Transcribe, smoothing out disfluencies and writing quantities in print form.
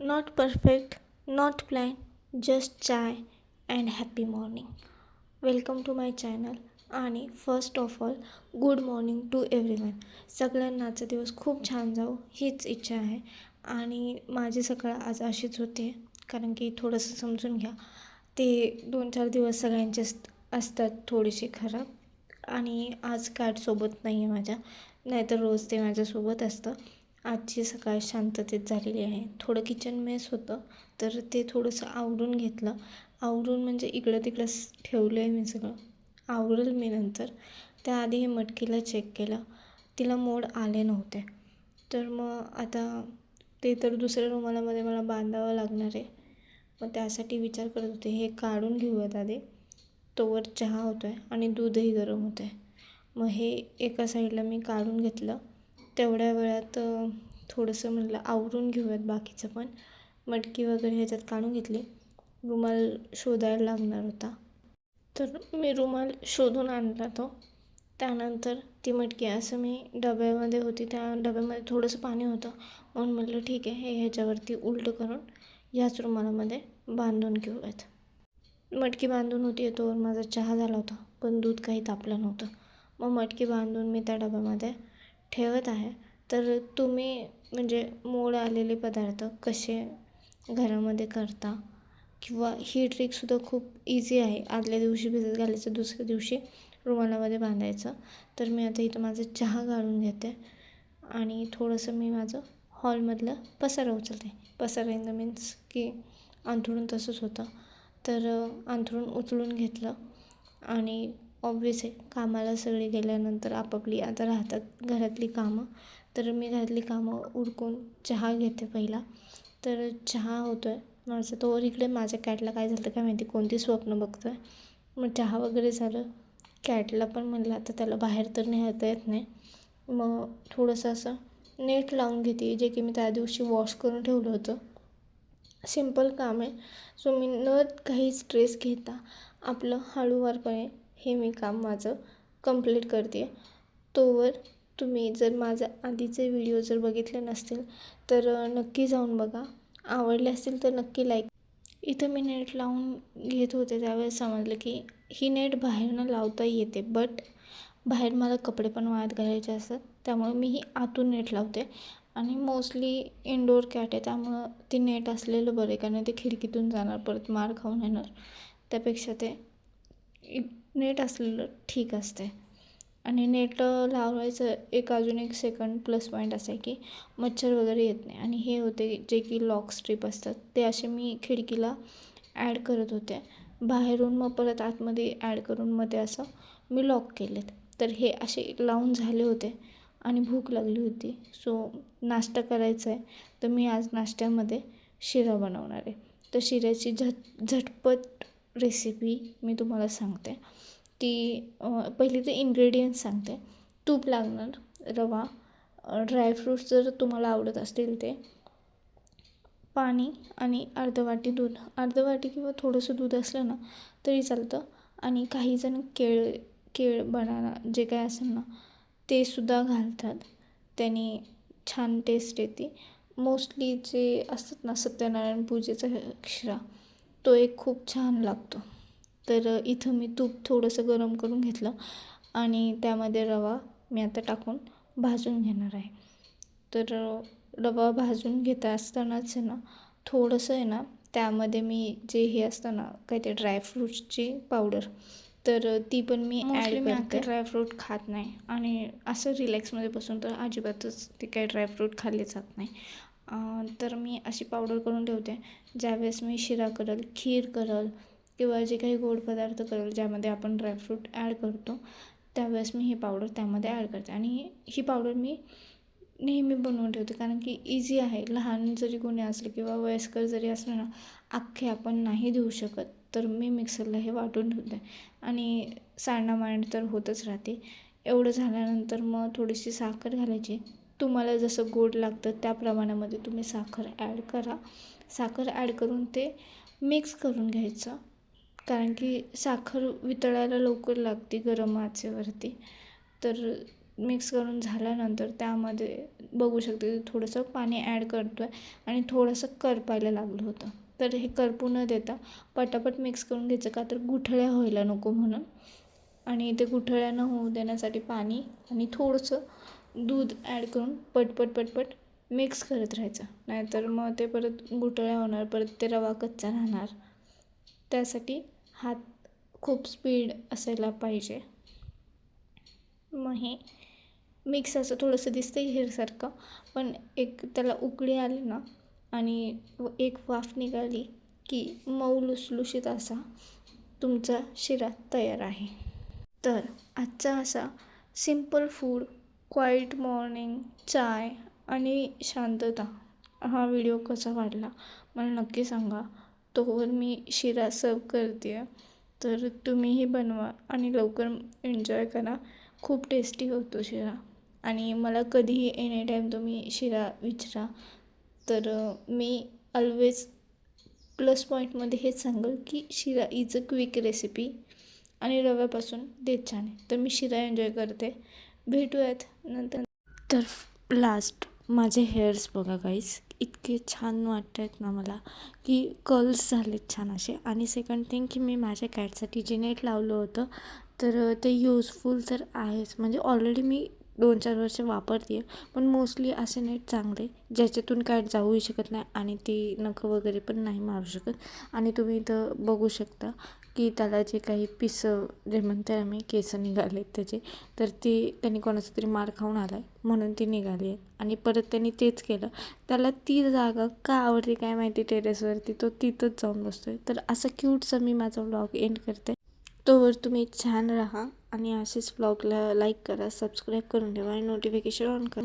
Not perfect, not plain, just chai and happy morning. Welcome to my channel. आणि first of all good morning to everyone. सगळ्यांना आजचा दिवस खूप छान जाऊ हीच इच्छा आहे. आणि माझी सकाळ आज अशीच होते, कारण की थोडंसं समजून घ्या, ते 2-4 दिवस सगळ्यांचे असतात थोडेसे खराब. आणि आज कॅटसोबत नाही आहे माझ्या, नाहीतर रोज ते माझ्यासोबत असतं. आजची सकाळ शांततेत झालेली आहे. थोडं किचन मेस होतं, तर ते थोडंसं आवरून घेतलं. आवरून म्हणजे इकडं तिकडं ठेवलं आहे मी सगळं. आवरेल मी नंतर. त्याआधी हे मटकीला चेक केलं, तिला मोड आले नव्हते. तर मग आता ते तर दुसऱ्या रुमालामध्ये मला बांधावं लागणार आहे. मग त्यासाठी विचार करत होते, हे काढून घेऊयात आधी. तोवर चहा होतो आहे आणि दूधही गरम होतं आहे. मग हे एका साईडला मी काढून घेतलं. तेवढ्या वेळात थोडंसं म्हटलं आवरून घेऊयात बाकीचं पण. मटकी वगैरे ह्याच्यात काढून घेतली. रुमाल शोधायला लागणार होता, तर मी रुमाल शोधून आणला तो. त्यानंतर ती मटकी असं मी डब्यामध्ये होती, त्या डब्यामध्ये थोडंसं पाणी होतं, म्हणून म्हटलं ठीक आहे, हे ह्याच्यावरती उलटं करून ह्याच रुमालामध्ये बांधून घेऊयात. मटकी बांधून होती तोवर माझा चहा झाला होता, पण दूध काही तापलं नव्हतं. मग मटकी बांधून मी त्या डब्यामध्ये ठेवत आहे. तर तुम्ही म्हणजे मोड आलेले पदार्थ कसे घरामध्ये करता, किंवा ही ट्रिकसुद्धा खूप इझी आहे. आदल्या दिवशी भिजत घालायचं, दुसऱ्या दिवशी रुमालामध्ये बांधायचं. तर मी आता इथं माझा चहा गाळून घेते आणि थोडंसं मी माझं हॉलमधलं पसारा उचलते. पसारा इन द मीन्स की अंथरूण तसंच होतं, तर अंथरूण उचलून घेतलं. आणि ऑब्वियस आहे, कामाला सगळे गेल्यानंतर आपापली आता राहतात घरातली कामं. तर मी घरातली कामं उरकून चहा घेते पहिला. तर चहा होतो आहे माझं, तोवर इकडे माझ्या कॅटला काय झालं काय माहिती, कोणती स्वप्न बघतो आहे. मग चहा वगैरे झालं. कॅटला पण म्हणलं आता त्याला बाहेर तर नेता येत नाही, मग थोडंसं असं नेट लावून घेते, जे की मी त्या दिवशी वॉश करून ठेवलं होतं. सिम्पल काम आहे. सो मी न काही स्ट्रेस घेता आपलं हळूवारपणे हे मी काम माझं कंप्लीट करते आहे. तोवर तुम्ही जर माझा आधीचे व्हिडिओ जर बघितले नसतील तर नक्की जाऊन बघा. आवडले असतील तर नक्की लाईक. इथं मी नेट लावून घेत होते त्यावेळेस समजलं की ही नेट बाहेरनं लावता येते, बट बाहेर मला कपडे पण वाळत घालायचे असतात, त्यामुळे मी ही आतून नेट लावते. आणि मोस्टली इनडोअर कॅट आहे, त्यामुळं ते नेट असलेलं बरं आहे, कारण ते खिडकीतून जाणार, परत मार खाऊन येणार. त्यापेक्षा ते नेट असलेलं ठीक असते. आणि नेट लावायचं अजून एक सेकंड प्लस पॉईंट असं आहे की मच्छर वगैरे येत नाही. आणि हे होते जे की लॉक स्ट्रीप असतात, ते असे मी खिडकीला ॲड करत होते बाहेरून, मग परत आतमध्ये ॲड करून मग ते असं मी लॉक केलेत. तर हे असे लावून झाले होते आणि भूक लागली होती. सो नाश्ता करायचा आहे, तर मी आज नाश्त्यामध्ये शिरा बनवणार आहे. तर शिऱ्याची झटपट रेसिपी मी तुम्हाला सांगते. ती पहिली तर इन्ग्रेडियंट्स सांगते. तूप लागणार, रवा, ड्रायफ्रूट्स जर तुम्हाला आवडत असतील ते, पाणी आणि अर्ध वाटी दूध. अर्ध वाटी किंवा थोडंसं दूध असलं ना तरी चालतं. आणि काहीजण केळ बनाना जे काय असेल ना ते सुद्धा घालतात, त्याने छान टेस्ट येते. मोस्टली जे असतात ना सत्यनारायण पूजेचा शिरा, तो एक खूप छान लागतो. तर इथं मी तूप थोडंसं गरम करून घेतलं आणि त्यामध्ये रवा मी आता टाकून भाजून घेणार आहे. तर रवा भाजून घेता असतानाच आहे ना थोडंसं आहे ना त्यामध्ये मी जे हे असतं ना काय ते ड्रायफ्रूट्सची पावडर, तर ती पण मी ॲड करते. ड्रायफ्रूट खात नाही आणि असं रिलॅक्समध्ये बसून तर अजिबातच ते काही ड्रायफ्रूट खाल्ले जात नाही. तर मी अशी पावडर करून ठेवते. ज्यावेळेस मी शिरा करल, खीर करल किंवा जे काही गोड पदार्थ करल ज्यामध्ये आपण ड्रायफ्रूट ॲड करतो, त्यावेळेस मी ही पावडर त्यामध्ये ॲड करते. आणि ही पावडर मी नेहमी बनवून ठेवते, कारण की इझी आहे. लहान जरी कोणी असलं किंवा वयस्कर जरी असलं ना, अख्खे आपण नाही देऊ शकत, तर मी मिक्सरला हे वाटून ठेवते. आणि सांडामांड तर होतच राहते. एवढं झाल्यानंतर मग थोडीशी साखर घालायची. तुम्हाला जसं गोड लागतं त्या प्रमाणामध्ये तुम्ही साखर ॲड करा. साखर ॲड करून ते मिक्स करून घ्यायचं, कारण की साखर वितळायला लवकर लागते गरम आचेवरती. तर मिक्स करून झाल्यानंतर त्यामध्ये बघू शकते थोडंसं पाणी ॲड करतो आहे आणि थोडंसं करपायला लागलं होतं. तर हे करपू न देता पटापट मिक्स करून घ्यायचं, का तर गुठळ्या व्हायला नको म्हणून. आणि ते गुठळ्या न होऊ देण्यासाठी पाणी आणि थोडंसं दूध ॲड करून पटपट मिक्स करत राहायचं, नाहीतर मग ते परत गुठळ्या होणार, परत ते रवा कच्चा राहणार. त्यासाठी हात खूप स्पीड असायला पाहिजे. मग हे मिक्स असं थोडंसं दिसतं हेरसारखं, पण एक त्याला उकळी आली ना आणि एक वाफ निघाली की मऊ लुसलुशीत असा तुमचा शिरा तयार आहे. तर आजचा असा सिम्पल फूड, क्वाईट मॉर्निंग, चाय आणि शांतता हा व्हिडिओ कसा वाटला मला नक्की सांगा. तोवर मी शिरा सर्व करते आहे, तर तुम्हीही बनवा आणि लवकर एन्जॉय करा. खूप टेस्टी होतो शिरा. आणि मला कधीही एनी टाईम तुम्ही शिरा विचारा, तर मी ऑलवेज प्लस पॉईंटमध्ये हेच सांगेल की शिरा इज अ क्विक रेसिपी आणि रव्यापासून देत छान आहे. तर मी शिरा एन्जॉय करते. भेटूयात नंतर. तर लास्ट माझे हेअर्स बघा गाईस, इतके छान वाटत आहेत ना मला की कर्ल्स झालेत छान असे. आणि सेकंड थिंग की मी माझ्या कॅटसाठी जे नेट लावलं होतं तर ते यूजफुल तर आहेच, म्हणजे ऑलरेडी मी 2-4 वर्ष वापरते आहे, पण मोस्टली असे नेट चांगले ज्याच्यातून कॅट जाऊही शकत नाही आणि ती नखं वगैरे पण नाही मारू शकत. आणि तुम्ही इथं बघू शकता की त्याला जे काही पिसं जे म्हणते आम्ही केसं निघाले त्याचे, तर त्यांनी कोणाचा तरी मार खाऊन आला आहे म्हणून ती निघाली आहे. आणि परत त्यांनी तेच केलं, त्याला ती जागा का आवडते काय माहिती टेरेसवरती, तो तिथंच जाऊन बसतो आहे. तर असं क्यूटचं मी माझा व्लॉग एंड करते. तोवर तुम्ही छान राहा आणि असेच व्लॉगला लाईक करा, सबस्क्राईब करून ठेवा आणि नोटिफिकेशन ऑन करा.